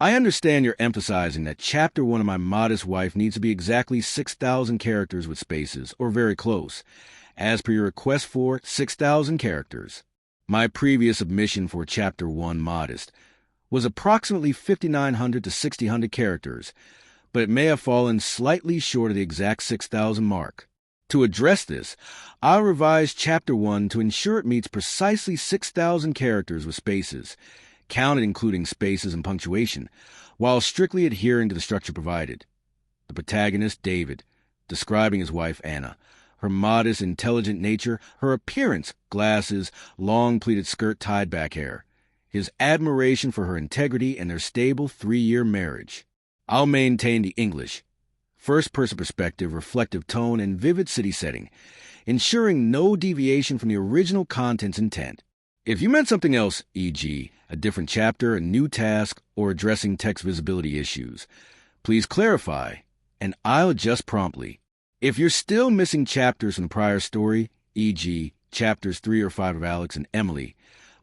I understand you're emphasizing that Chapter 1 of My Modest Wife needs to be exactly 6,000 characters with spaces, or very close, as per your request for 6,000 characters. My previous submission for Chapter 1 Modest was approximately 5,900 to 6,000 characters, but it may have fallen slightly short of the exact 6,000 mark. To address this, I'll revise Chapter 1 to ensure it meets precisely 6,000 characters with spaces, counted including spaces and punctuation, while strictly adhering to the structure provided. The protagonist, David, describing his wife, Anna, her modest, intelligent nature, her appearance, glasses, long pleated skirt, tied back hair, his admiration for her integrity and their stable 3-year marriage. I'll maintain the English, first-person perspective, reflective tone, and vivid city setting, ensuring no deviation from the original content's intent. If you meant something else, e.g., a different chapter, a new task, or addressing text visibility issues, please clarify, and I'll adjust promptly. If you're still missing chapters from the prior story, e.g., chapters 3 or 5 of Alex and Emily,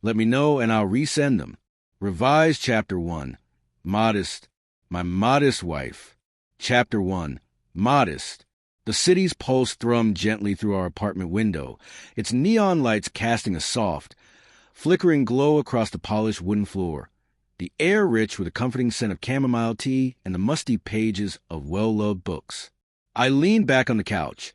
let me know and I'll resend them. Revise Chapter 1, Modest, My Modest Wife. Chapter 1, Modest. The city's pulse thrummed gently through our apartment window, its neon lights casting a soft, flickering glow across the polished wooden floor, the air rich with a comforting scent of chamomile tea and the musty pages of well-loved books. I leaned back on the couch,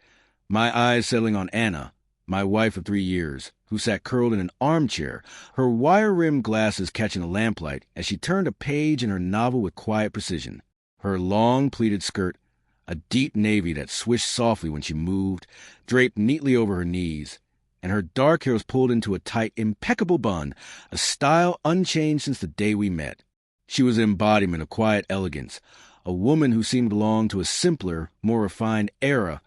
my eyes settling on Anna, my wife of 3 years, who sat curled in an armchair, her wire-rimmed glasses catching the lamplight as she turned a page in her novel with quiet precision. Her long pleated skirt, a deep navy that swished softly when she moved, draped neatly over her knees, and her dark hair was pulled into a tight, impeccable bun, a style unchanged since the day we met. She was an embodiment of quiet elegance, a woman who seemed to belong to a simpler, more refined era,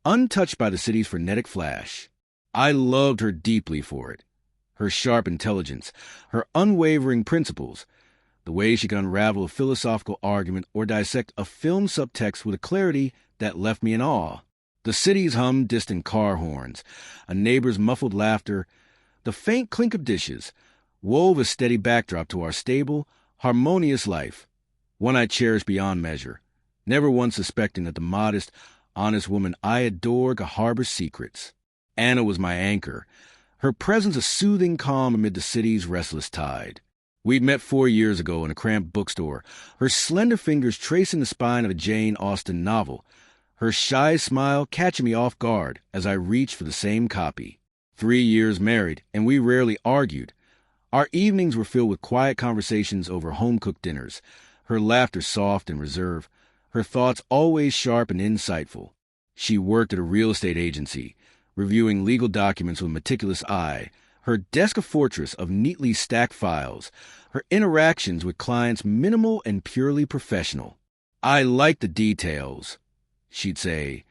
untouched by the city's frenetic flash. I loved her deeply for it. Her sharp intelligence, her unwavering principles, the way she could unravel a philosophical argument or dissect a film subtext with a clarity that left me in awe. The city's hummed distant car horns, a neighbor's muffled laughter, the faint clink of dishes, wove a steady backdrop to our stable, harmonious life, one I cherished beyond measure, never once suspecting that the modest, honest woman I adore could harbor secrets. Anna was my anchor, her presence a soothing calm amid the city's restless tide. We'd met 4 years ago in a cramped bookstore, her slender fingers tracing the spine of a Jane Austen novel, her shy smile catching me off guard as I reached for the same copy. 3 years married, and we rarely argued. Our evenings were filled with quiet conversations over home-cooked dinners, her laughter soft and reserved, her thoughts always sharp and insightful. She worked at a real estate agency, reviewing legal documents with a meticulous eye, her desk a fortress of neatly stacked files, her interactions with clients minimal and purely professional. "I like the details," she'd say,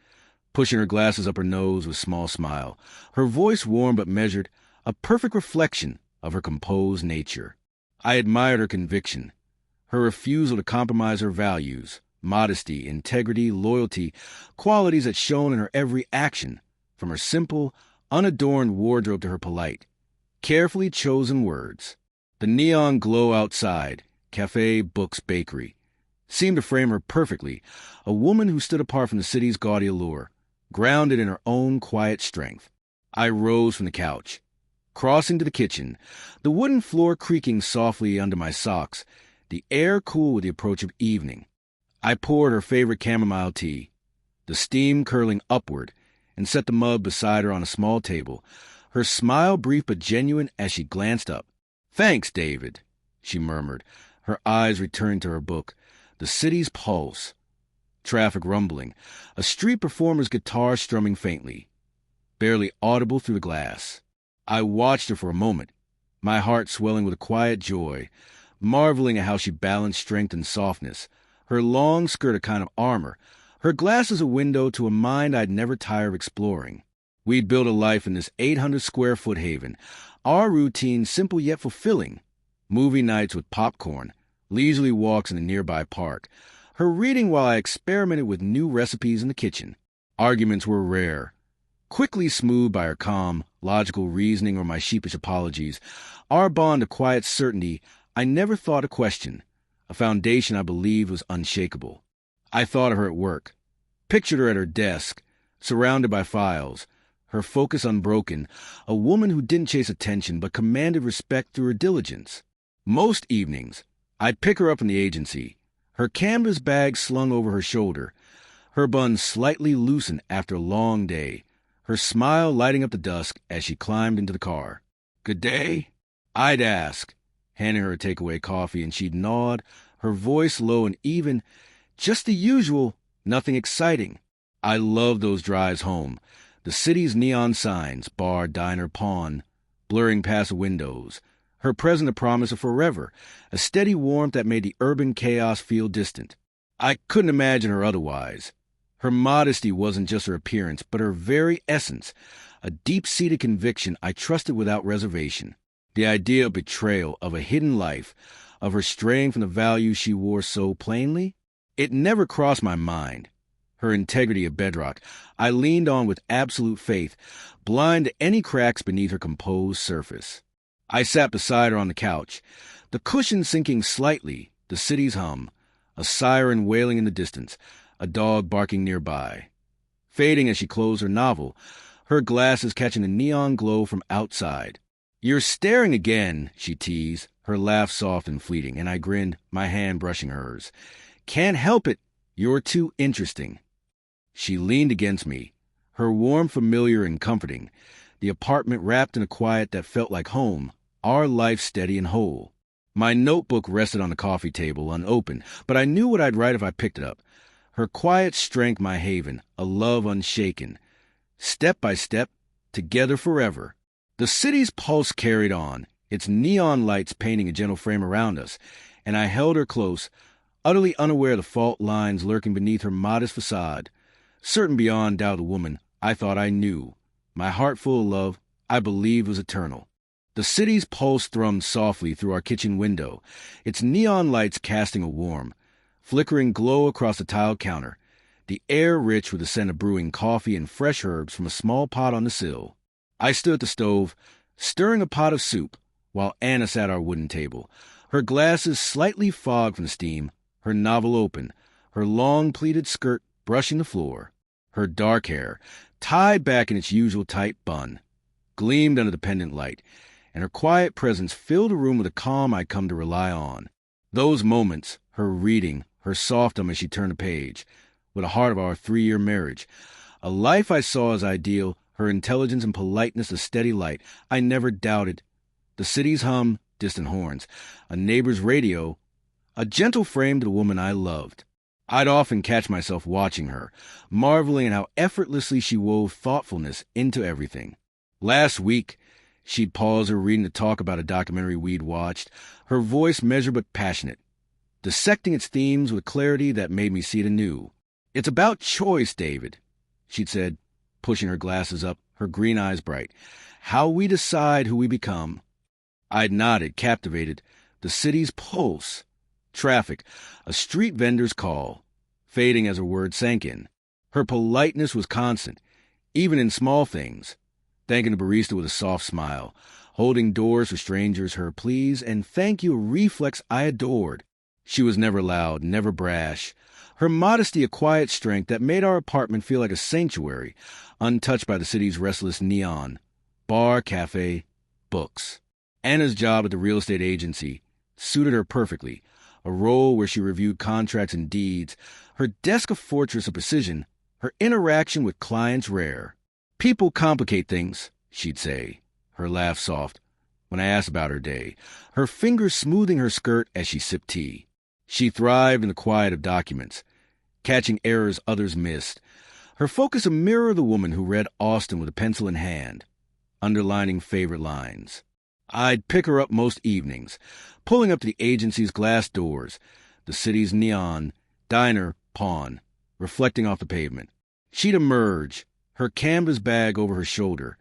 pushing her glasses up her nose with a small smile, her voice warm but measured, a perfect reflection of her composed nature. I admired her conviction, her refusal to compromise her values, modesty, integrity, loyalty, qualities that shone in her every action, from her simple, unadorned wardrobe to her polite, carefully chosen words. The neon glow outside, cafe, books, bakery, seemed to frame her perfectly, a woman who stood apart from the city's gaudy allure, grounded in her own quiet strength. I rose from the couch, crossing to the kitchen, the wooden floor creaking softly under my socks, the air cool with the approach of evening. I poured her favorite chamomile tea, the steam curling upward, and set the mug beside her on a small table, her smile brief but genuine as she glanced up. "Thanks, David," she murmured, her eyes returned to her book. The city's pulse. Traffic rumbling, a street performer's guitar strumming faintly, barely audible through the glass. I watched her for a moment, my heart swelling with a quiet joy, marveling at how she balanced strength and softness, her long skirt a kind of armor, her glasses a window to a mind I'd never tire of exploring. We'd built a life in this 800-square-foot haven, our routine simple yet fulfilling. Movie nights with popcorn, leisurely walks in the nearby park, her reading while I experimented with new recipes in the kitchen. Arguments were rare, quickly smoothed by her calm, logical reasoning or my sheepish apologies, our bond of quiet certainty I never thought to question, a foundation I believed was unshakable. I thought of her at work, pictured her at her desk, surrounded by files, her focus unbroken, a woman who didn't chase attention but commanded respect through her diligence. Most evenings, I'd pick her up in the agency, her canvas bag slung over her shoulder, her bun slightly loosened after a long day, her smile lighting up the dusk as she climbed into the car. "Good day?" I'd ask, handing her a takeaway coffee, and she'd nod, her voice low and even, just the usual, nothing exciting. I loved those drives home, the city's neon signs, bar, diner, pawn, blurring past the windows, her present a promise of forever, a steady warmth that made the urban chaos feel distant. I couldn't imagine her otherwise. Her modesty wasn't just her appearance, but her very essence, a deep-seated conviction I trusted without reservation. The idea of betrayal, of a hidden life, of her straying from the values she wore so plainly, it never crossed my mind. Her integrity a bedrock, I leaned on with absolute faith, blind to any cracks beneath her composed surface. I sat beside her on the couch, the cushion sinking slightly, the city's hum, a siren wailing in the distance, a dog barking nearby. Fading as she closed her novel, her glasses catching the neon glow from outside. "You're staring again," she teased, her laugh soft and fleeting, and I grinned, my hand brushing hers. "Can't help it. You're too interesting." She leaned against me, her warmth familiar and comforting, the apartment wrapped in a quiet that felt like home, our life steady and whole. My notebook rested on the coffee table, unopened, but I knew what I'd write if I picked it up. Her quiet strength my haven, a love unshaken. Step by step, together forever. The city's pulse carried on, its neon lights painting a gentle frame around us, and I held her close, utterly unaware of the fault lines lurking beneath her modest facade. Certain beyond doubt the woman I thought I knew, my heart full of love I believed was eternal. The city's pulse thrummed softly through our kitchen window, its neon lights casting a warm, flickering glow across the tiled counter, the air rich with the scent of brewing coffee and fresh herbs from a small pot on the sill. I stood at the stove, stirring a pot of soup, while Anna sat at our wooden table, her glasses slightly fogged from the steam, her novel open, her long pleated skirt brushing the floor. Her dark hair, tied back in its usual tight bun, gleamed under the pendant light, and her quiet presence filled the room with a calm I'd come to rely on. Those moments, her reading, her soft as she turned a page, with the heart of our 3-year marriage, a life I saw as ideal, her intelligence and politeness a steady light I never doubted, the city's hum, distant horns, a neighbor's radio, a gentle frame to the woman I loved. I'd often catch myself watching her, marveling at how effortlessly she wove thoughtfulness into everything. Last week, she'd pause her reading to talk about a documentary we'd watched, her voice measured but passionate, dissecting its themes with clarity that made me see it anew. "It's about choice, David," she'd said, pushing her glasses up, her green eyes bright. "How we decide who we become." I'd nodded, captivated. The city's pulse. Traffic, a street vendor's call, fading as her words sank in. Her politeness was constant, even in small things, thanking the barista with a soft smile, holding doors for strangers, her please and thank you a reflex I adored. She was never loud, never brash. Her modesty a quiet strength that made our apartment feel like a sanctuary, untouched by the city's restless neon. Bar, cafe, books. Anna's job at the real estate agency suited her perfectly, a role where she reviewed contracts and deeds, her desk a fortress of precision, her interaction with clients rare. "People complicate things," she'd say, her laugh soft, when I asked about her day, her fingers smoothing her skirt as she sipped tea. She thrived in the quiet of documents, catching errors others missed, her focus a mirror of the woman who read Austen with a pencil in hand, underlining favorite lines. I'd pick her up most evenings, pulling up to the agency's glass doors, the city's neon, diner, pawn, reflecting off the pavement. She'd emerge, her canvas bag over her shoulder,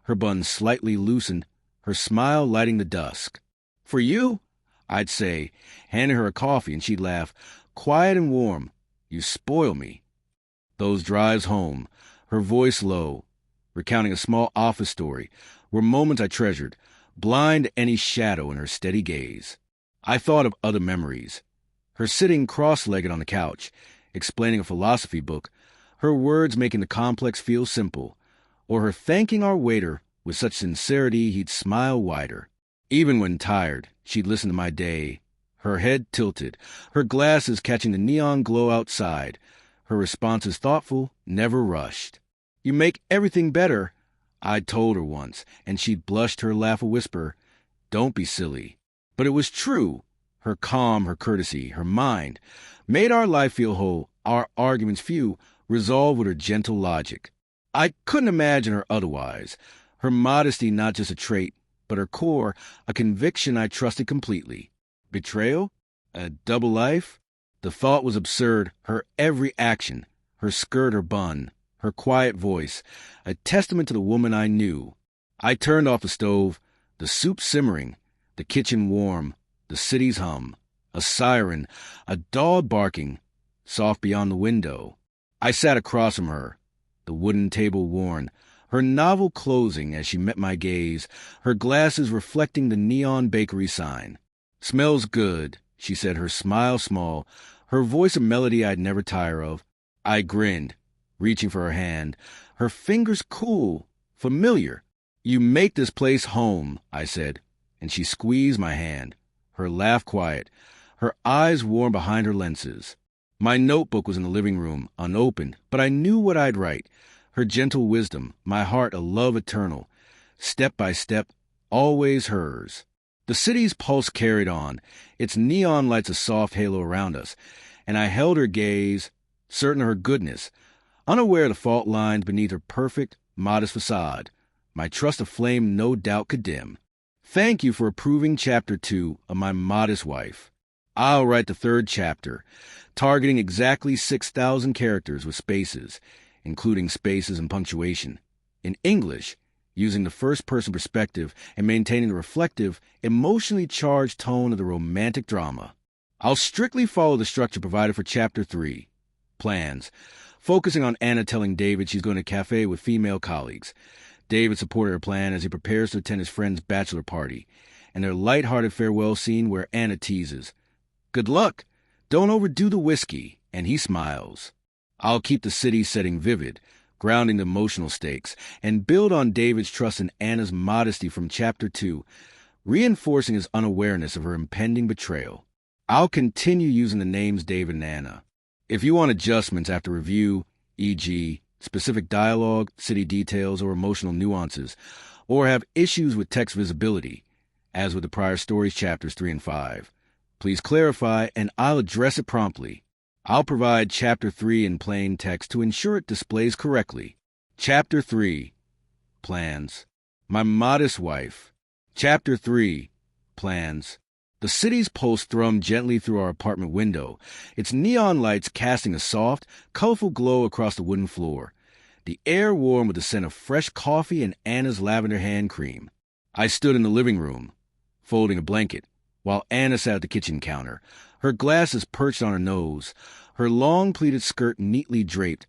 her bun slightly loosened, her smile lighting the dusk. "For you?" I'd say, handing her a coffee, and she'd laugh, quiet and warm. "You spoil me." Those drives home, her voice low, recounting a small office story, were moments I treasured, blind to any shadow in her steady gaze. I thought of other memories, her sitting cross-legged on the couch, explaining a philosophy book, her words making the complex feel simple, or her thanking our waiter with such sincerity he'd smile wider. Even when tired, she'd listen to my day, her head tilted, her glasses catching the neon glow outside, her responses thoughtful, never rushed. "You make everything better," I'd told her once, and she'd blushed her laugh a whisper, "Don't be silly." But it was true. Her calm, her courtesy, her mind made our life feel whole, our arguments few, resolved with her gentle logic. I couldn't imagine her otherwise. Her modesty not just a trait, but her core, a conviction I trusted completely. Betrayal? A double life? The thought was absurd. Her every action, her skirt, her bun, her quiet voice, a testament to the woman I knew. I turned off the stove, the soup simmering, the kitchen warm, the city's hum, a siren, a dog barking, soft beyond the window. I sat across from her, the wooden table worn, her novel closing as she met my gaze, her glasses reflecting the neon bakery sign. "Smells good," she said, her smile small, her voice a melody I'd never tire of. I grinned, reaching for her hand, her fingers cool, familiar. "You make this place home," I said, and she squeezed my hand, her laugh quiet, her eyes warm behind her lenses. My notebook was in the living room, unopened, but I knew what I'd write. Her gentle wisdom, my heart a love eternal, step by step, always hers. The city's pulse carried on, its neon lights a soft halo around us, and I held her gaze, certain of her goodness, unaware of the fault lines beneath her perfect, modest facade. My trust aflame no doubt could dim. Thank you for approving Chapter 2 of My Modest Wife. I'll write the third chapter, targeting exactly 6,000 characters with spaces, including spaces and punctuation, in English, using the first-person perspective and maintaining the reflective, emotionally charged tone of the romantic drama. I'll strictly follow the structure provided for Chapter 3, Plans, focusing on Anna telling David she's going to a cafe with female colleagues. David supported her plan as he prepares to attend his friend's bachelor party, and their light-hearted farewell scene where Anna teases, "Good luck! Don't overdo the whiskey," and he smiles. I'll keep the city setting vivid, grounding the emotional stakes, and build on David's trust in Anna's modesty from Chapter 2, reinforcing his unawareness of her impending betrayal. I'll continue using the names David and Anna. If you want adjustments after review, e.g., specific dialogue, city details, or emotional nuances, or have issues with text visibility, as with the prior stories Chapters 3 and 5, please clarify and I'll address it promptly. I'll provide Chapter 3 in plain text to ensure it displays correctly. Chapter 3, Plans. My Modest Wife. Chapter 3, Plans. The city's pulse thrummed gently through our apartment window, its neon lights casting a soft, colorful glow across the wooden floor, the air warm with the scent of fresh coffee and Anna's lavender hand cream. I stood in the living room, folding a blanket, while Anna sat at the kitchen counter, her glasses perched on her nose, her long pleated skirt neatly draped,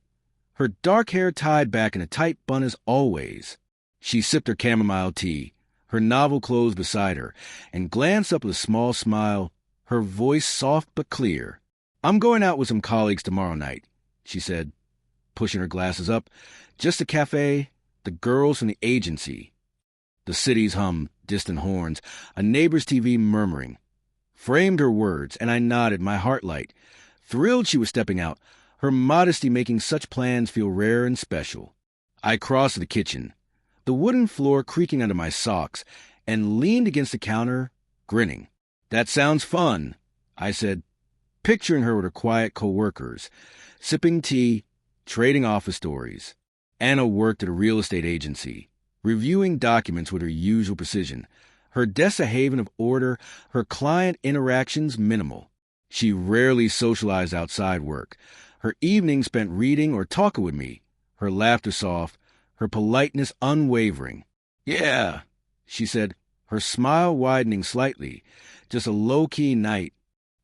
her dark hair tied back in a tight bun as always. She sipped her chamomile tea, her novel closed beside her, and glanced up with a small smile, her voice soft but clear. "I'm going out with some colleagues tomorrow night," she said, pushing her glasses up. "Just a cafe, the girls from the agency." The city's hum, distant horns, a neighbor's TV murmuring, framed her words, and I nodded, my heart light, thrilled she was stepping out, her modesty making such plans feel rare and special. I crossed to the kitchen, the wooden floor creaking under my socks, and leaned against the counter, grinning. "That sounds fun," I said, picturing her with her quiet co-workers, sipping tea, trading office stories. Anna worked at a real estate agency, reviewing documents with her usual precision, her desk a haven of order, her client interactions minimal. She rarely socialized outside work, her evenings spent reading or talking with me, her laughter soft, her politeness unwavering. "Yeah," she said, her smile widening slightly, "just a low-key night."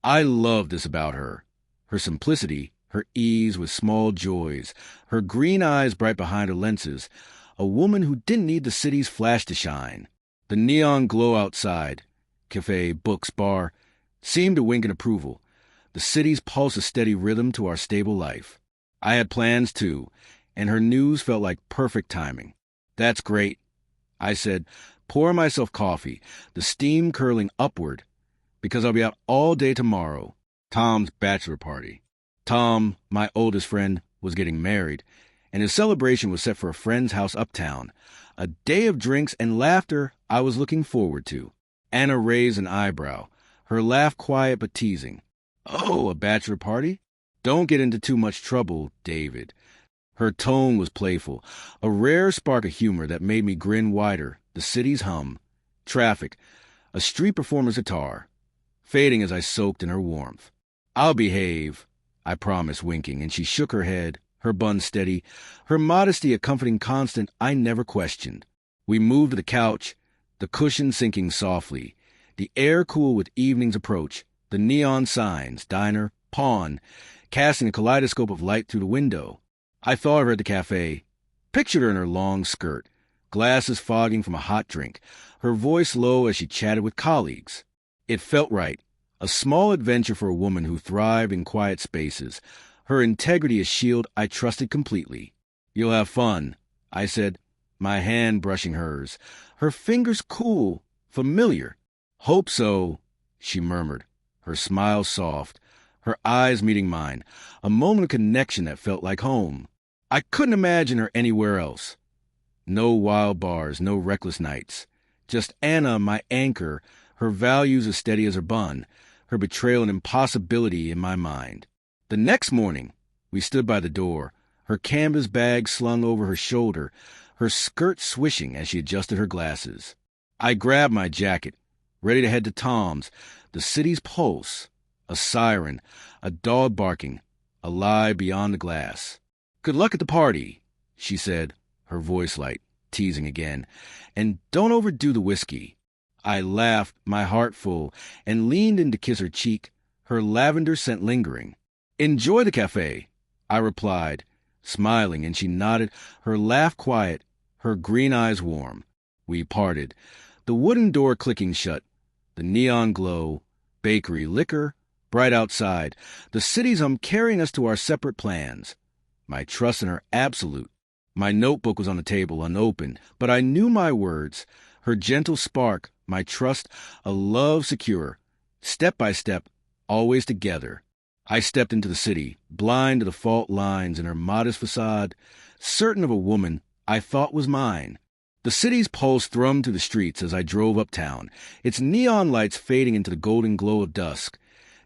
I loved this about her, her simplicity, her ease with small joys, her green eyes bright behind her lenses, a woman who didn't need the city's flash to shine. The neon glow outside, cafe, books, bar, seemed to wink in approval. The city's pulse a steady rhythm to our stable life. I had plans too, and her news felt like perfect timing. That's great, I said, pouring myself coffee, the steam curling upward, because I'll be out all day tomorrow. Tom's bachelor party. Tom, my oldest friend, was getting married, and his celebration was set for a friend's house uptown. A day of drinks and laughter I was looking forward to. Anna raised an eyebrow, her laugh quiet but teasing. Oh, a bachelor party? Don't get into too much trouble, David. Her tone was playful, a rare spark of humor that made me grin wider, the city's hum, traffic, a street performer's guitar, fading as I soaked in her warmth. I'll behave, I promised, winking, and she shook her head, her bun steady, her modesty a comforting constant I never questioned. We moved to the couch, the cushion sinking softly, the air cool with evening's approach, the neon signs, diner, pawn, casting a kaleidoscope of light through the window. I thought of her at the cafe, pictured her in her long skirt, glasses fogging from a hot drink, her voice low as she chatted with colleagues. It felt right, a small adventure for a woman who thrived in quiet spaces, her integrity a shield I trusted completely. You'll have fun, I said, my hand brushing hers, her fingers cool, familiar. Hope so, she murmured, her smile soft, her eyes meeting mine, a moment of connection that felt like home. I couldn't imagine her anywhere else. No wild bars, no reckless nights. Just Anna, my anchor, her values as steady as her bun, her betrayal an impossibility in my mind. The next morning, we stood by the door, her canvas bag slung over her shoulder, her skirt swishing as she adjusted her glasses. I grabbed my jacket, ready to head to Tom's, the city's pulse, a siren, a dog barking, a lie beyond the glass. Good luck at the party, she said, her voice light, teasing again, and don't overdo the whiskey. I laughed, my heart full, and leaned in to kiss her cheek, her lavender scent lingering. Enjoy the cafe, I replied, smiling, and she nodded, her laugh quiet, her green eyes warm. We parted, the wooden door clicking shut, the neon glow, bakery, liquor, bright outside, the city's carrying us to our separate plans. My trust in her absolute. My notebook was on the table, unopened, but I knew my words, her gentle spark, my trust, a love secure, step by step, always together. I stepped into the city, blind to the fault lines in her modest facade, certain of a woman I thought was mine. The city's pulse thrummed through the streets as I drove uptown, its neon lights fading into the golden glow of dusk,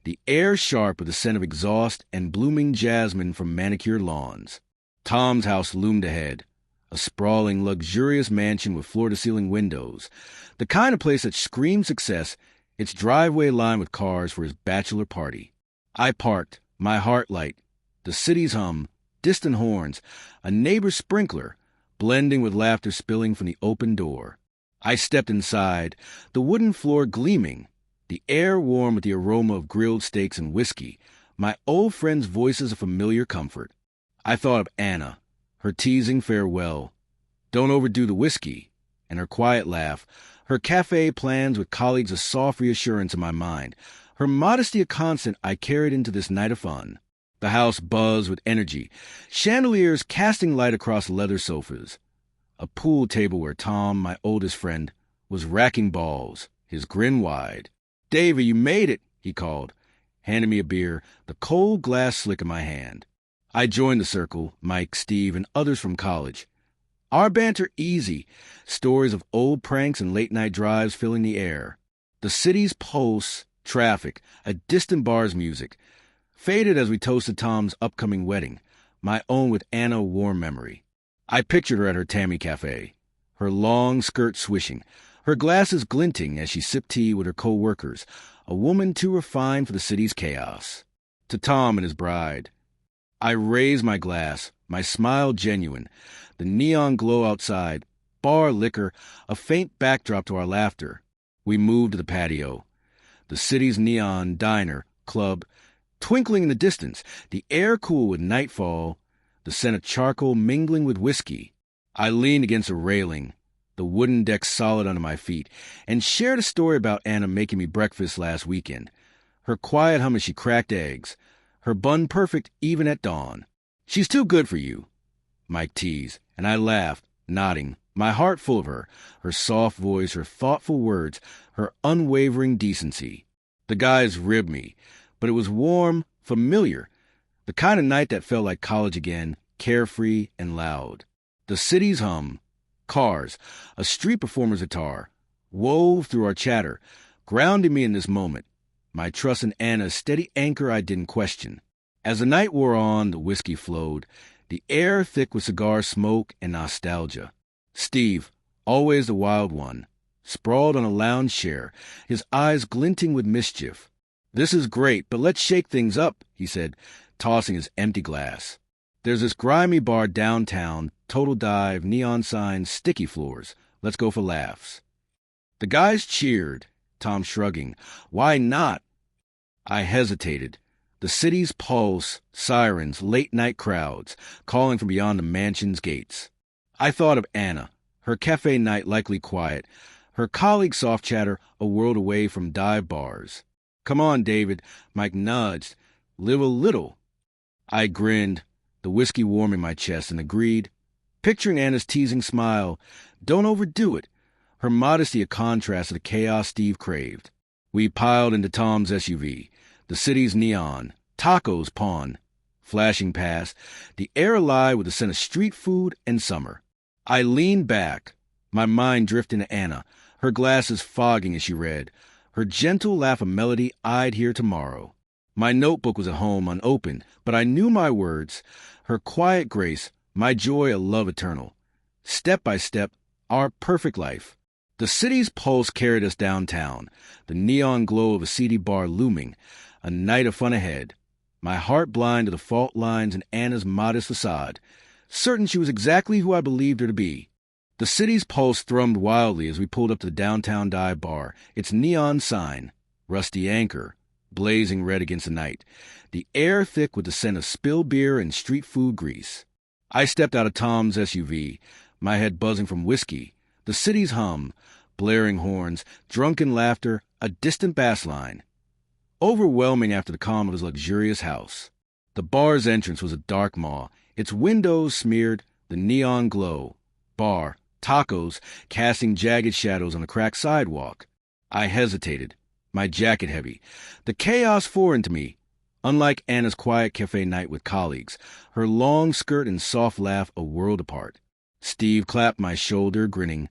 the air sharp with the scent of exhaust and blooming jasmine from manicured lawns. Tom's house loomed ahead, a sprawling, luxurious mansion with floor-to-ceiling windows, the kind of place that screamed success, its driveway lined with cars for his bachelor party. I parked, my heart light, the city's hum, distant horns, a neighbor's sprinkler, blending with laughter spilling from the open door. I stepped inside, the wooden floor gleaming, the air warm with the aroma of grilled steaks and whiskey, my old friends' voices a familiar comfort. I thought of Anna, her teasing farewell, don't overdo the whiskey, and her quiet laugh, her cafe plans with colleagues a soft reassurance in my mind, her modesty a constant I carried into this night of fun. The house buzzed with energy, chandeliers casting light across leather sofas, a pool table where Tom, my oldest friend, was racking balls, his grin wide. "Davy, you made it," he called, handing me a beer, the cold glass slick in my hand. I joined the circle, Mike, Steve, and others from college. Our banter easy, stories of old pranks and late-night drives filling the air. The city's pulse, traffic, a distant bar's music, faded as we toasted Tom's upcoming wedding, my own with Anna a warm memory. I pictured her at her Tammy Cafe, her long skirt swishing, her glasses glinting as she sipped tea with her co-workers, a woman too refined for the city's chaos. To Tom and his bride, I raised my glass, my smile genuine, the neon glow outside, bar liquor, a faint backdrop to our laughter. We moved to the patio, the city's neon diner, club, twinkling in the distance, the air cool with nightfall, the scent of charcoal mingling with whiskey. I leaned against a railing, the wooden deck solid under my feet, and shared a story about Anna making me breakfast last weekend. her quiet hum as she cracked eggs, her bun perfect even at dawn. "She's too good for you," Mike teased, and I laughed, nodding, my heart full of her, her soft voice, her thoughtful words, her unwavering decency. The guys ribbed me, but it was warm, familiar, the kind of night that felt like college again, carefree and loud. The city's hum, cars, a street performer's guitar, wove through our chatter, grounding me in this moment, my trust in Anna's steady anchor I didn't question. As the night wore on, the whiskey flowed, the air thick with cigar smoke and nostalgia. Steve, always the wild one, sprawled on a lounge chair, his eyes glinting with mischief. "This is great, but let's shake things up," he said, tossing his empty glass. "There's this grimy bar downtown, total dive, neon signs, sticky floors. Let's go for laughs." The guys cheered, Tom shrugging. "Why not?" I hesitated. The city's pulse, sirens, late-night crowds, calling from beyond the mansion's gates. I thought of Anna, her cafe night likely quiet, her colleagues' soft chatter a world away from dive bars. "Come on, David," Mike nudged. "Live a little." I grinned, the whiskey warm in my chest, and agreed, picturing Anna's teasing smile. Don't overdo it. Her modesty a contrast to the chaos Steve craved. We piled into Tom's SUV, the city's neon, tacos pawn, flashing past, the air alive with the scent of street food and summer. I leaned back, my mind drifting to Anna, her glasses fogging as she read, her gentle laugh a melody I'd hear tomorrow. My notebook was at home unopened, but I knew my words, her quiet grace, my joy a love eternal. Step by step, our perfect life. The city's pulse carried us downtown, the neon glow of a seedy bar looming, a night of fun ahead. My heart blind to the fault lines in Anna's modest facade, certain she was exactly who I believed her to be. The city's pulse thrummed wildly as we pulled up to the downtown dive bar, its neon sign, rusty anchor, blazing red against the night, the air thick with the scent of spilled beer and street food grease. I stepped out of Tom's SUV, my head buzzing from whiskey, the city's hum, blaring horns, drunken laughter, a distant bass line. Overwhelming after the calm of his luxurious house. The bar's entrance was a dark maw, its windows smeared, the neon glow. Bar, tacos, casting jagged shadows on the cracked sidewalk. I hesitated, my jacket heavy, the chaos foreign to me. Unlike Anna's quiet cafe night with colleagues, her long skirt and soft laugh a world apart. Steve clapped my shoulder, grinning.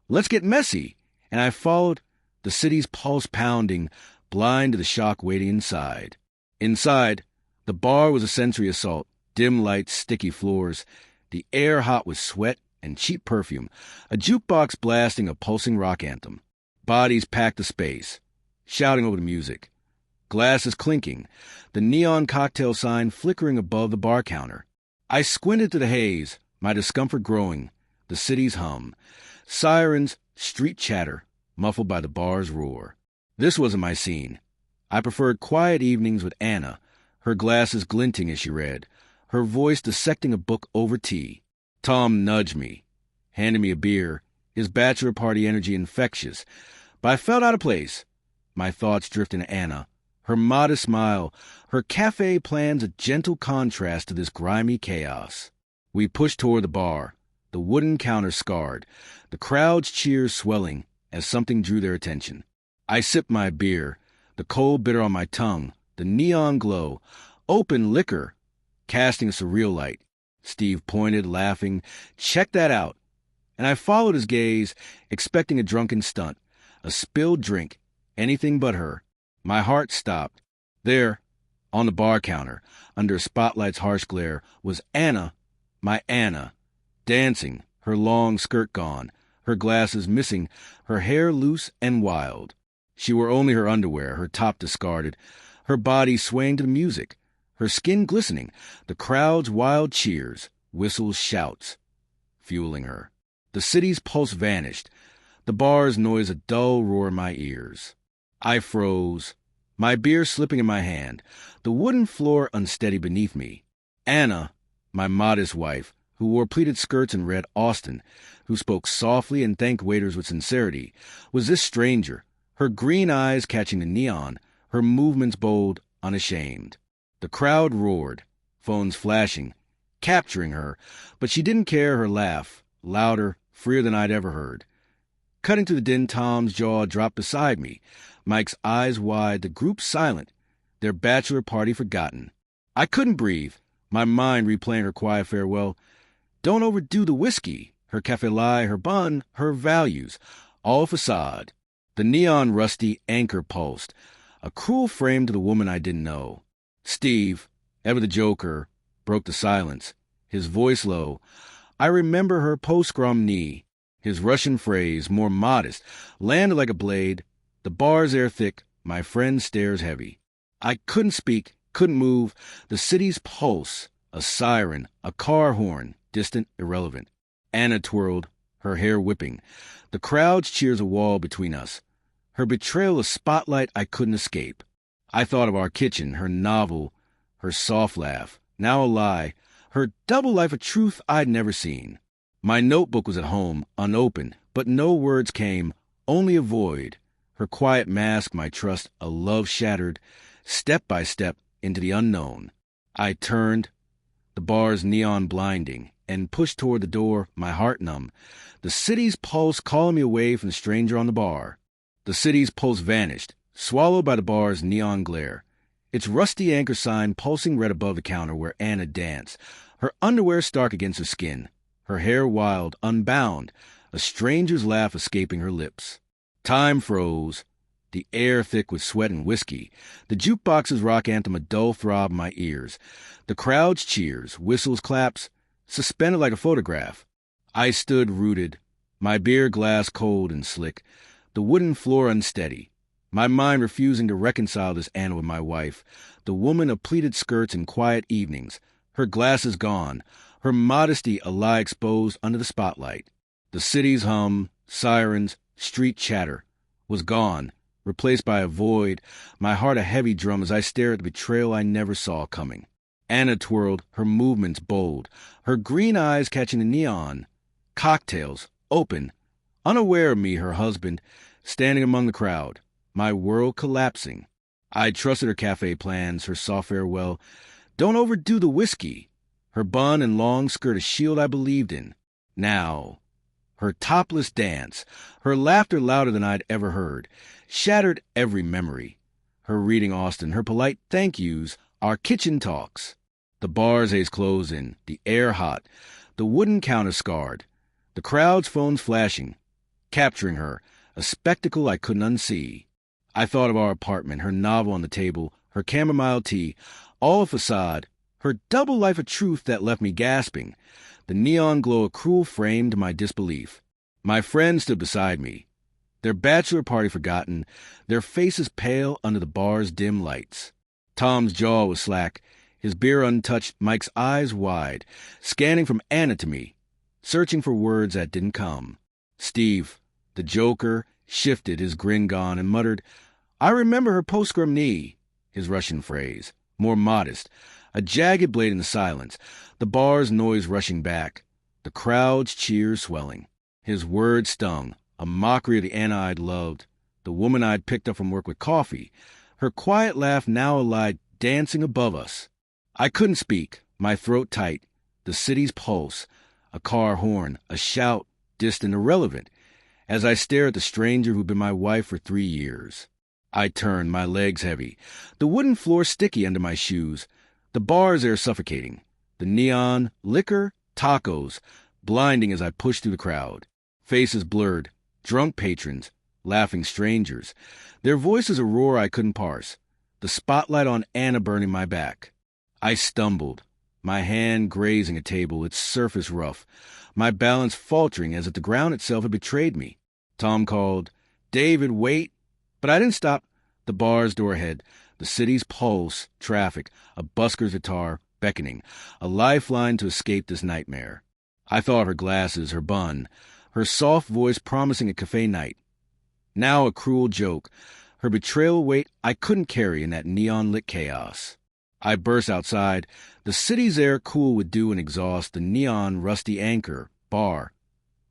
"Let's get messy," and I followed, the city's pulse pounding, blind to the shock waiting inside. Inside, the bar was a sensory assault, dim lights, sticky floors, the air hot with sweat and cheap perfume, a jukebox blasting a pulsing rock anthem. Bodies packed the space, shouting over the music. Glasses clinking, the neon cocktail sign flickering above the bar counter. I squinted to the haze, my discomfort growing, the city's hum. Sirens, street chatter, muffled by the bar's roar. This wasn't my scene. I preferred quiet evenings with Anna, her glasses glinting as she read, her voice dissecting a book over tea. Tom nudged me, handed me a beer, his bachelor party energy infectious, but I felt out of place. My thoughts drifting to Anna, her modest smile, her cafe plans a gentle contrast to this grimy chaos. We pushed toward the bar, the wooden counter scarred, the crowd's cheers swelling as something drew their attention. I sipped my beer, the cold bitter on my tongue, the neon glow, open liquor, casting a surreal light. Steve pointed, laughing, "Check that out." And I followed his gaze, expecting a drunken stunt, a spilled drink, anything but her. My heart stopped. There, on the bar counter, under a spotlight's harsh glare, was Anna, my Anna, dancing, her long skirt gone, her glasses missing, her hair loose and wild. She wore only her underwear, her top discarded, her body swaying to the music, her skin glistening, the crowd's wild cheers, whistles, shouts, fueling her. The city's pulse vanished, the bar's noise a dull roar in my ears. I froze, my beer slipping in my hand, the wooden floor unsteady beneath me. Anna, my modest wife, who wore pleated skirts and read Austen, who spoke softly and thanked waiters with sincerity, was this stranger, her green eyes catching the neon, her movements bold, unashamed. The crowd roared, phones flashing, capturing her, but she didn't care. Her laugh, louder, freer than I'd ever heard. Cutting through the din, Tom's jaw dropped beside me, Mike's eyes wide, the group silent, their bachelor party forgotten. I couldn't breathe, my mind replaying her quiet farewell. Don't overdo the whiskey, her cafe lie, her bun, her values, all facade. The neon rusty anchor pulsed, a cruel frame to the woman I didn't know. Steve, ever the joker, broke the silence, his voice low. I remember her post-scrum knee, his Russian phrase, more modest, landed like a blade. The bars air thick, my friend stares heavy. I couldn't speak, couldn't move. The city's pulse, a siren, a car horn, distant, irrelevant. Anna twirled, her hair whipping. The crowd's cheers a wall between us. Her betrayal a spotlight I couldn't escape. I thought of our kitchen, her novel, her soft laugh, now a lie, her double life a truth I'd never seen. My notebook was at home, unopened, but no words came, only a void. Her quiet mask, my trust, a love shattered, step by step into the unknown. I turned, the bar's neon blinding, and pushed toward the door, my heart numb. The city's pulse calling me away from the stranger on the bar. The city's pulse vanished, swallowed by the bar's neon glare. Its rusty anchor sign pulsing red above the counter where Anna danced, her underwear stark against her skin, her hair wild, unbound, a stranger's laugh escaping her lips. Time froze, the air thick with sweat and whiskey, the jukebox's rock anthem a dull throb in my ears, the crowd's cheers, whistles, claps, suspended like a photograph. I stood rooted, my beer glass cold and slick, the wooden floor unsteady, my mind refusing to reconcile this Anna with my wife, the woman of pleated skirts and quiet evenings, her glasses gone, her modesty a lie exposed under the spotlight. The city's hum, sirens, street chatter, was gone, replaced by a void, my heart a heavy drum as I stared at the betrayal I never saw coming. Anna twirled, her movements bold, her green eyes catching the neon. Cocktails, open, unaware of me, her husband, standing among the crowd, my world collapsing. I trusted her cafe plans, her soft farewell. Don't overdo the whiskey. Her bun and long skirt a shield I believed in. Now, her topless dance, her laughter louder than I'd ever heard, shattered every memory. Her reading Austen, her polite thank yous, our kitchen talks. The bar's ace closed in, the air hot, the wooden counter scarred, the crowd's phones flashing, capturing her, a spectacle I couldn't unsee. I thought of our apartment, her novel on the table, her chamomile tea, all a facade, her double life a truth that left me gasping, the neon glow a cruel frame to my disbelief. My friends stood beside me, their bachelor party forgotten, their faces pale under the bar's dim lights. Tom's jaw was slack, his beer untouched, Mike's eyes wide, scanning from Anna to me, searching for words that didn't come. Steve, the joker, shifted, his grin gone, and muttered, I remember her post-scrum knee, his Russian phrase, more modest, a jagged blade in the silence, the bar's noise rushing back, the crowd's cheers swelling. His words stung, a mockery of the Anna I'd loved, the woman I'd picked up from work with coffee, her quiet laugh now a lie dancing above us. I couldn't speak, my throat tight, the city's pulse, a car horn, a shout, distant, irrelevant, as I stare at the stranger who'd been my wife for 3 years. I turned, my legs heavy, the wooden floor sticky under my shoes, the bar's air suffocating, the neon, liquor, tacos, blinding as I pushed through the crowd. Faces blurred, drunk patrons, laughing strangers, their voices a roar I couldn't parse, the spotlight on Anna burning my back. I stumbled, my hand grazing a table, its surface rough, my balance faltering as if the ground itself had betrayed me. Tom called, David, wait! But I didn't stop. The bar's door ahead, the city's pulse, traffic, a busker's guitar, beckoning, a lifeline to escape this nightmare. I thought her glasses, her bun, her soft voice promising a cafe night. Now a cruel joke, her betrayal weight I couldn't carry in that neon-lit chaos. I burst outside, the city's air cool with dew and exhaust, the neon rusty anchor, bar.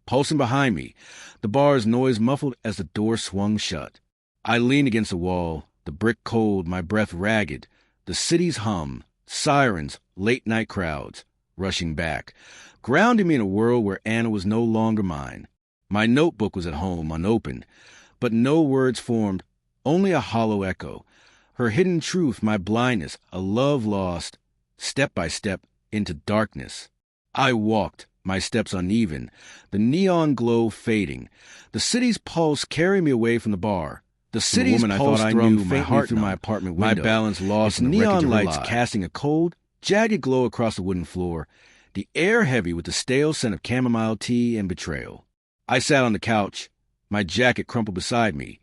Pulsing behind me, the bar's noise muffled as the door swung shut. I leaned against the wall, The brick cold, my breath ragged. The city's hum, sirens, late-night crowds, rushing back, grounding me in a world where Anna was no longer mine. My notebook was at home, unopened, but no words formed, only a hollow echo. Her hidden truth, my blindness, a love lost, step by step, into darkness. I walked, my steps uneven, the neon glow fading. The city's pulse carried me away from the bar. The city's woman pulse I thought I thrummed knew, my my heart heart through my numbed, apartment my window. balance lost Its in the wreckage neon of her lights lie. casting a cold, jagged glow across the wooden floor, the air heavy with the stale scent of chamomile tea and betrayal. I sat on the couch, my jacket crumpled beside me,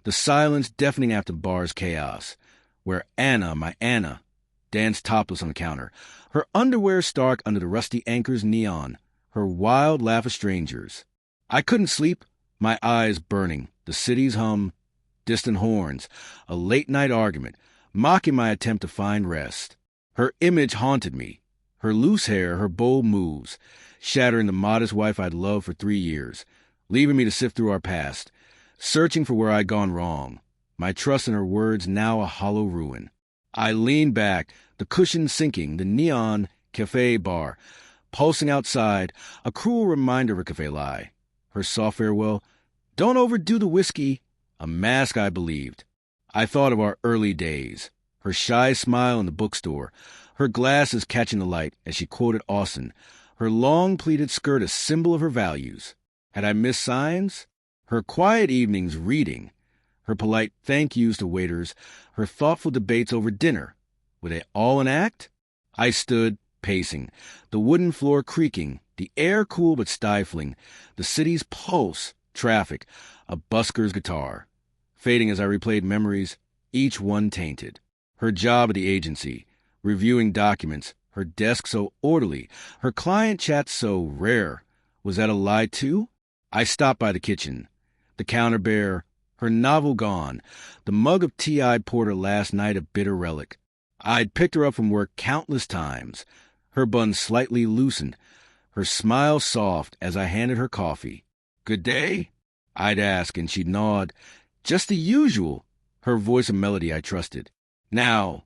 the silence deafening after the bar's chaos, where Anna, my Anna, danced topless on the counter, her underwear stark under the rusty anchor's neon, her wild laugh of strangers. I couldn't sleep, my eyes burning, the city's hum, distant horns, a late-night argument, mocking my attempt to find rest. Her image haunted me, her loose hair, her bold moves, shattering the modest wife I'd loved for 3 years, leaving me to sift through our past, searching for where I'd gone wrong, my trust in her words now a hollow ruin. I leaned back, the cushion sinking, the neon cafe bar, pulsing outside, a cruel reminder of a cafe lie. Her soft farewell, don't overdo the whiskey, a mask I believed. I thought of our early days, her shy smile in the bookstore, her glasses catching the light as she quoted Austen, her long pleated skirt a symbol of her values. Had I missed signs? Her quiet evenings reading, her polite thank yous to waiters, her thoughtful debates over dinner. Were they all an act? I stood, pacing, the wooden floor creaking, the air cool but stifling, the city's pulse, traffic, a busker's guitar, fading as I replayed memories, each one tainted. Her job at the agency, reviewing documents, her desk so orderly, her client chat so rare. Was that a lie too? I stopped by the kitchen, the counter bare, her novel gone, the mug of tea I'd poured her last night a bitter relic. I'd picked her up from work countless times, her bun slightly loosened, her smile soft as I handed her coffee. Good day? I'd ask, and she'd nod. Just the usual, her voice a melody I trusted. Now,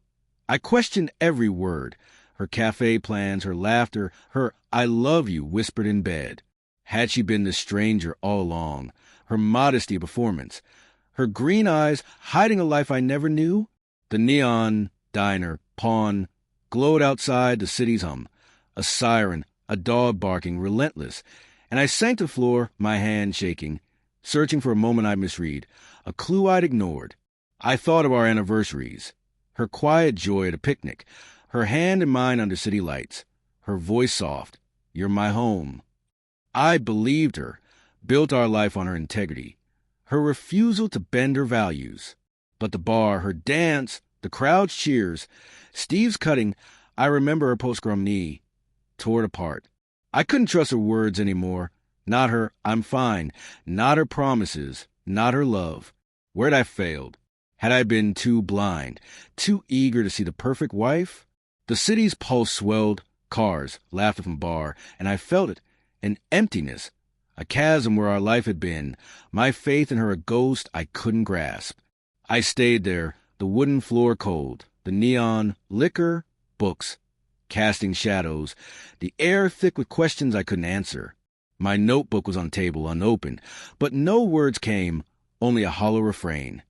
I questioned every word, her cafe plans, her laughter, her I love you whispered in bed. Had she been this stranger all along, her modesty a performance, her green eyes hiding a life I never knew? The neon, diner, pawn, glowed outside the city's hum, a siren, a dog barking, relentless, and I sank to the floor, my hand shaking, searching for a moment I misread, a clue I'd ignored. I thought of our anniversaries, her quiet joy at a picnic, her hand in mine under city lights, her voice soft, you're my home. I believed her, built our life on her integrity, her refusal to bend her values. But the bar, her dance, the crowd's cheers, Steve's cutting, I remember her post-scrum knee, tore it apart. I couldn't trust her words anymore, not her I'm fine, not her promises, not her love. Where'd I failed? Had I been too blind, too eager to see the perfect wife? The city's pulse swelled, cars, laughter from bar, and I felt it, an emptiness, a chasm where our life had been, my faith in her a ghost I couldn't grasp. I stayed there, the wooden floor cold, the neon, liquor, books, casting shadows, the air thick with questions I couldn't answer. My notebook was on the table, unopened, but no words came, only a hollow refrain.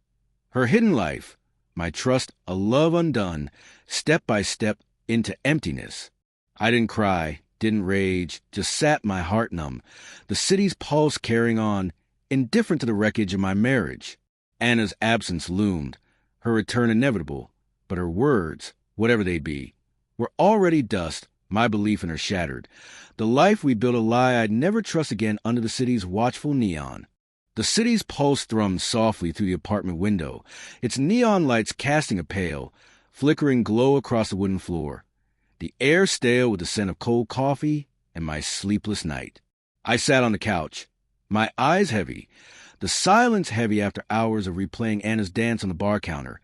Her hidden life, my trust a love undone, step by step into emptiness. I didn't cry, didn't rage, just sat my heart numb, the city's pulse carrying on, indifferent to the wreckage of my marriage. Anna's absence loomed, her return inevitable, but her words, whatever they be, were already dust, my belief in her shattered. The life we built a lie I'd never trust again under the city's watchful neon. The city's pulse thrummed softly through the apartment window, its neon lights casting a pale, flickering glow across the wooden floor. The air stale with the scent of cold coffee and my sleepless night. I sat on the couch, my eyes heavy, the silence heavy after hours of replaying Anna's dance on the bar counter.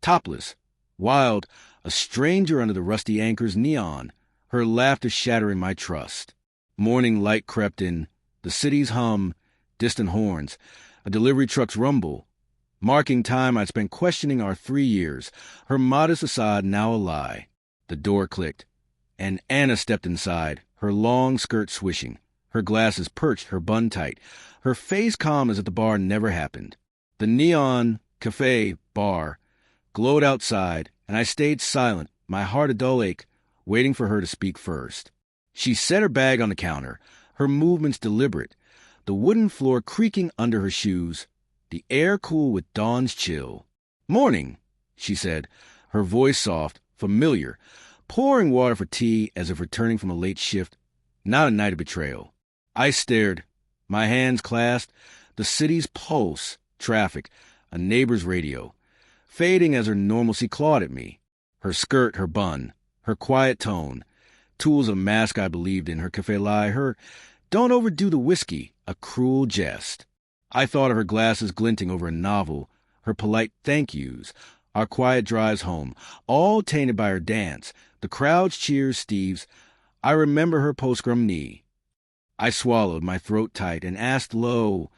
Topless, wild, a stranger under the rusty anchor's neon, her laughter shattering my trust. Morning light crept in, the city's hum, distant horns, a delivery truck's rumble. marking time I'd spent questioning our 3 years, her modest facade now a lie. The door clicked, and Anna stepped inside, her long skirt swishing, her glasses perched, her bun tight, her face calm as if the bar never happened. The neon cafe bar glowed outside, and I stayed silent, my heart a dull ache, waiting for her to speak first. She set her bag on the counter, her movements deliberate, the wooden floor creaking under her shoes, the air cool with dawn's chill. "Morning," she said, her voice soft, familiar, pouring water for tea as if returning from a late shift, not a night of betrayal. I stared, my hands clasped, the city's pulse, traffic, a neighbor's radio, fading as her normalcy clawed at me. Her skirt, her bun, her quiet tone, tools of mask I believed in, her cafe lie, her "don't overdo the whiskey," a cruel jest. I thought of her glasses glinting over a novel, her polite thank yous, our quiet drives home, all tainted by her dance, the crowd's cheers, Steve's. I remember her post-scrum knee. I swallowed, my throat tight, and asked low,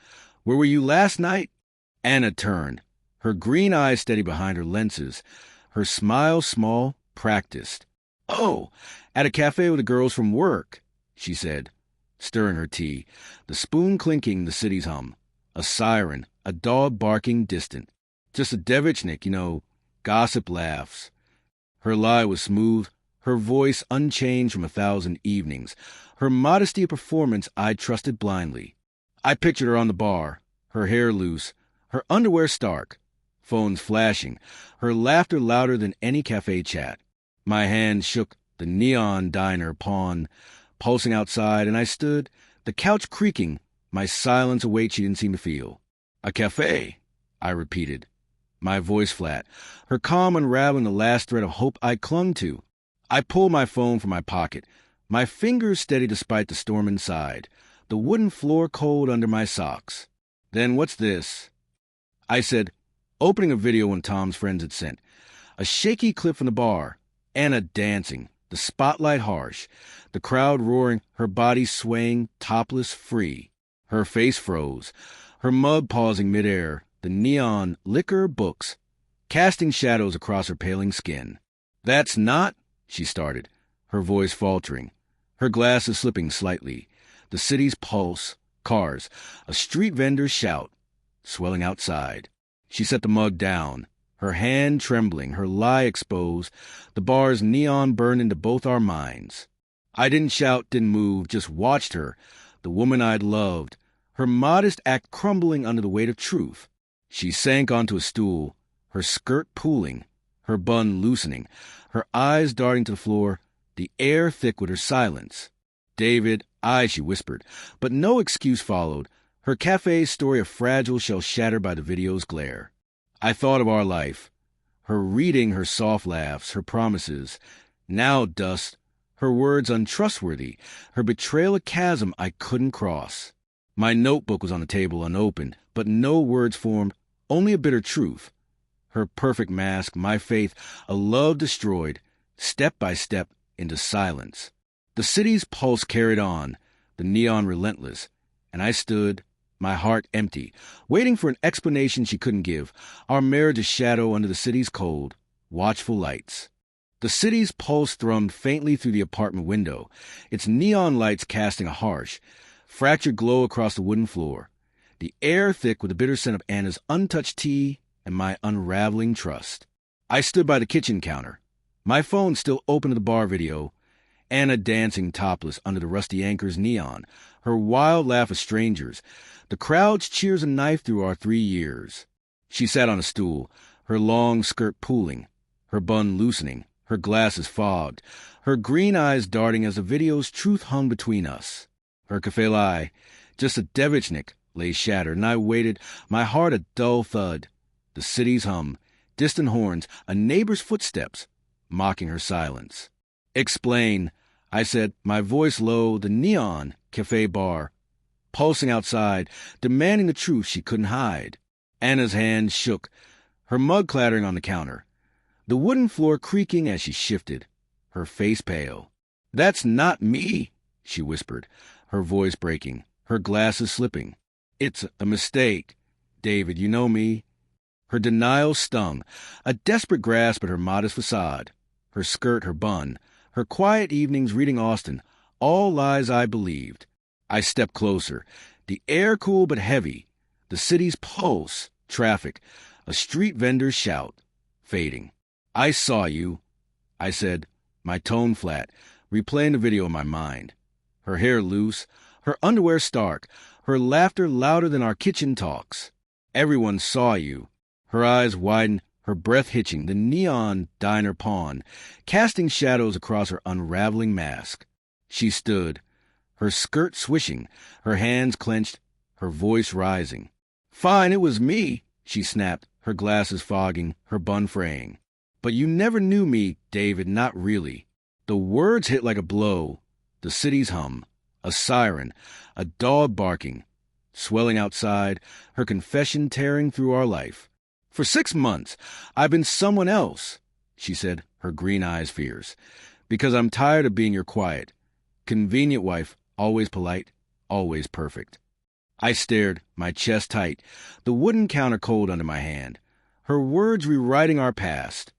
"Where were you last night?" Anna turned, her green eyes steady behind her lenses, her smile small, practiced. "Oh, at a cafe with the girls from work," she said, stirring her tea, the spoon clinking the city's hum. A siren, a dog barking distant. Just a devitchnik, gossip laughs. Her lie was smooth, her voice unchanged from 1,000 evenings. Her modesty of performance I trusted blindly. I pictured her on the bar, her hair loose, her underwear stark, phones flashing, her laughter louder than any cafe chat. My hand shook the neon diner pawn, pulsing outside, and I stood, the couch creaking, my silence a weight she didn't seem to feel. "A cafe," I repeated, my voice flat, her calm unraveling the last thread of hope I clung to. I pulled my phone from my pocket, my fingers steady despite the storm inside, the wooden floor cold under my socks. "Then what's this?" I said, opening a video one Tom's friends had sent. A shaky clip from the bar, Anna dancing, the spotlight harsh, the crowd roaring, her body swaying, topless, free. Her face froze, her mug pausing midair, the neon liquor books, casting shadows across her paling skin. "That's not," she started, her voice faltering, her glasses slipping slightly, the city's pulse, cars, a street vendor's shout, swelling outside. She set the mug down, her hand trembling, her lie exposed, the bar's neon burned into both our minds. I didn't shout, didn't move, just watched her, the woman I'd loved, her modest act crumbling under the weight of truth. She sank onto a stool, her skirt pooling, her bun loosening, her eyes darting to the floor, the air thick with her silence. "David, she whispered, but no excuse followed, her cafe's story a fragile shell shattered by the video's glare. I thought of our life, her reading, her soft laughs, her promises, now dust, her words untrustworthy, her betrayal a chasm I couldn't cross. My notebook was on the table unopened, but no words formed, only a bitter truth. Her perfect mask, my faith, a love destroyed, step by step into silence. The city's pulse carried on, the neon relentless, and I stood, my heart empty, waiting for an explanation she couldn't give, our marriage a shadow under the city's cold, watchful lights. The city's pulse thrummed faintly through the apartment window, its neon lights casting a harsh, fractured glow across the wooden floor, the air thick with the bitter scent of Anna's untouched tea and my unraveling trust. I stood by the kitchen counter, my phone still open to the bar video, Anna dancing topless under the rusty anchor's neon, her wild laugh of strangers, the crowd's cheers a knife through our 3 years. She sat on a stool, her long skirt pooling, her bun loosening, her glasses fogged, her green eyes darting as the video's truth hung between us. Her cafe lie, just a devitchnik, lay shattered, and I waited, my heart a dull thud, the city's hum, distant horns, a neighbor's footsteps, mocking her silence. "Explain," I said, my voice low, the neon cafe bar, pulsing outside, demanding the truth she couldn't hide. Anna's hand shook, her mug clattering on the counter, the wooden floor creaking as she shifted, her face pale. "That's not me," she whispered, her voice breaking, her glasses slipping. "It's a mistake. David, you know me." Her denial stung, a desperate grasp at her modest facade. Her skirt, her bun, her quiet evenings reading Austen, all lies I believed. I stepped closer, the air cool but heavy, the city's pulse, traffic, a street vendor's shout, fading. I saw you, I said, my tone flat, replaying the video in my mind. Her hair loose, her underwear stark, her laughter louder than our kitchen talks. Everyone saw you. Her eyes widened, her breath hitching, the neon diner pawn, casting shadows across her unraveling mask. She stood, her skirt swishing, her hands clenched, her voice rising. "Fine, it was me," she snapped, her glasses fogging, her bun fraying. "But you never knew me, David, not really." The words hit like a blow. The city's hum, a siren, a dog barking, swelling outside, her confession tearing through our life. "For 6 months, I've been someone else," she said, her green eyes fierce, "because I'm tired of being your quiet, convenient wife, always polite, always perfect." I stared, my chest tight, the wooden counter cold under my hand, her words rewriting our past,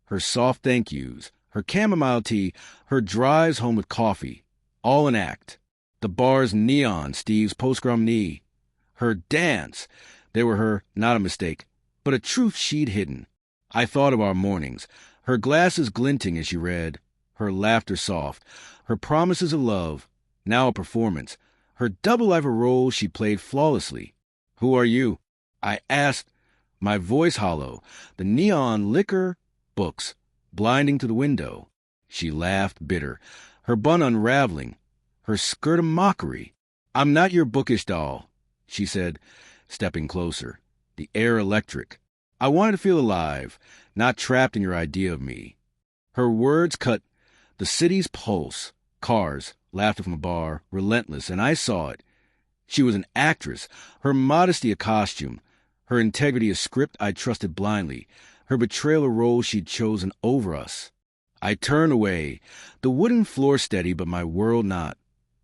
her soft thank yous, her chamomile tea, her drives home with coffee, all an act. The bar's neon, Steve's post-scrum knee, her dance, they were her, not a mistake, but a truth she'd hidden. I thought of our mornings, her glasses glinting as she read, her laughter soft, her promises of love, now a performance, her double life of roles she played flawlessly. "Who are you?" I asked, my voice hollow, the neon liquor, books, blinding to the window. She laughed, bitter, her bun unraveling, her skirt a mockery. "I'm not your bookish doll," she said, stepping closer, the air electric. "I wanted to feel alive, not trapped in your idea of me." Her words cut the city's pulse, cars, laughter from a bar, relentless, and I saw it. She was an actress, her modesty a costume, her integrity a script I trusted blindly, her betrayal a role she'd chosen over us. I turned away, the wooden floor steady but my world not,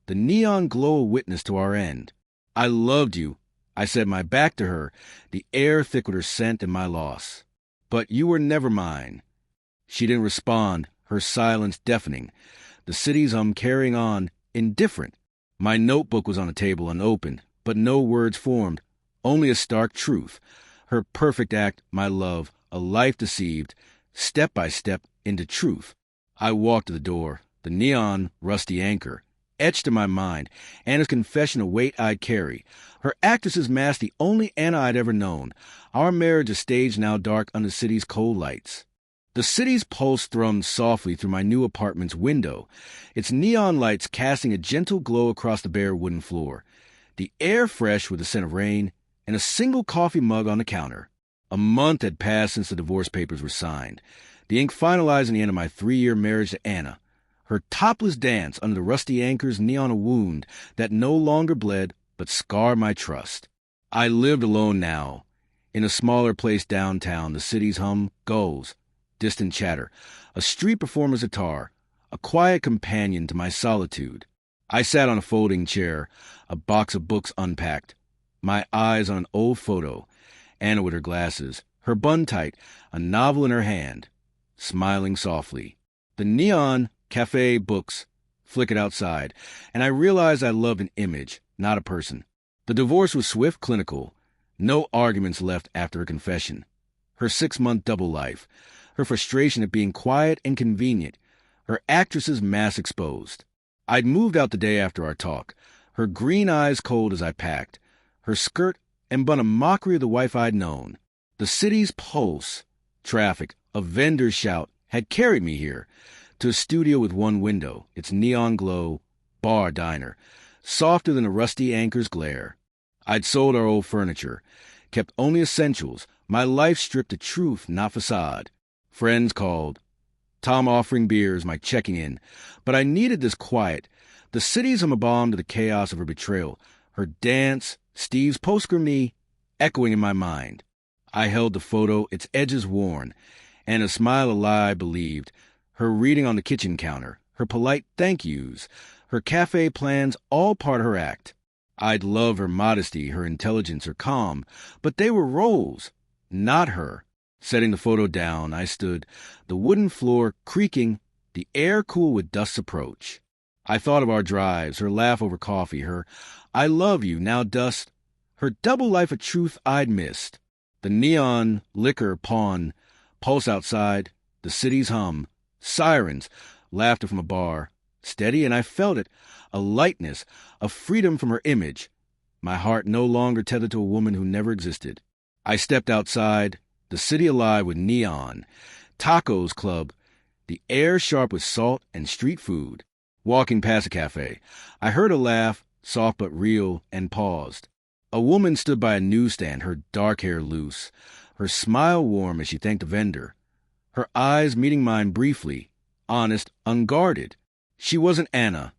the neon glow a witness to our end. "I loved you," I said, my back to her, the air thick with her scent and my loss. "But you were never mine." She didn't respond, her silence deafening, the city's carrying on, indifferent. My notebook was on the table unopened, but no words formed, only a stark truth. Her perfect act, my love, a life deceived, step by step into truth. I walked to the door, the neon, rusty anchor, etched in my mind, Anna's confession a weight I'd carry. Her actress's mask the only Anna I'd ever known. Our marriage a stage now dark under the city's cold lights. The city's pulse thrummed softly through my new apartment's window, its neon lights casting a gentle glow across the bare wooden floor, the air fresh with the scent of rain, and a single coffee mug on the counter. A month had passed since the divorce papers were signed, the ink finalizing the end of my 3-year marriage to Anna. Her topless dance under the rusty anchor's neon a wound that no longer bled but scarred my trust. I lived alone now. In a smaller place downtown, the city's hum goes, distant chatter, a street performer's guitar, a quiet companion to my solitude. I sat on a folding chair, a box of books unpacked, my eyes on an old photo, Anna with her glasses, her bun tight, a novel in her hand, smiling softly. The neon cafe books flickered outside, and I realized I loved an image, not a person. The divorce was swift, clinical, no arguments left after her confession. Her 6-month double life, her frustration at being quiet and convenient, her actress's mask exposed. I'd moved out the day after our talk, her green eyes cold as I packed, her skirt and bun a mockery of the wife I'd known. The city's pulse, traffic, a vendor's shout had carried me here, to a studio with one window, its neon glow, bar diner, softer than a rusty anchor's glare. I'd sold our old furniture, kept only essentials, my life stripped to truth, not facade. Friends called, Tom offering beers, my checking in, but I needed this quiet. The city's a balm to the chaos of her betrayal, her dance, Steve's post-scrum knee, echoing in my mind. I held the photo, its edges worn, and a smile a lie I believed, her reading on the kitchen counter, her polite thank yous, her cafe plans, all part of her act. I'd love her modesty, her intelligence, her calm, but they were roles, Not her. Setting the photo down, I stood, the wooden floor creaking, the air cool with dust's approach. I thought of our drives, her laugh over coffee, her "I love you, now dust," her double life of truth I'd missed. The neon, liquor, pawn, pulse outside, the city's hum, sirens, laughter from a bar, steady, and I felt it, a lightness, a freedom from her image, my heart no longer tethered to a woman who never existed. I stepped outside, the city alive with neon, tacos club, the air sharp with salt and street food. Walking past a cafe, I heard a laugh, soft but real, and paused. A woman stood by a newsstand, her dark hair loose, her smile warm as she thanked the vendor, her eyes meeting mine briefly, honest, unguarded. She wasn't Anna.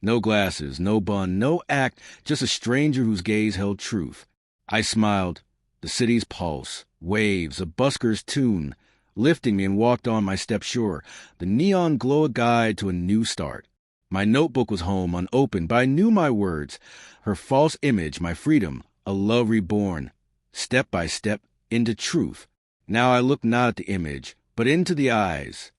No glasses, no bun, no act, just a stranger whose gaze held truth. I smiled. The city's pulse, waves, a busker's tune, lifting me and walked on my step sure, the neon glow a guide to a new start. My notebook was home, unopened, but I knew my words, her false image, my freedom, a love reborn, step by step, into truth. Now I looked not at the image, but into the eyes,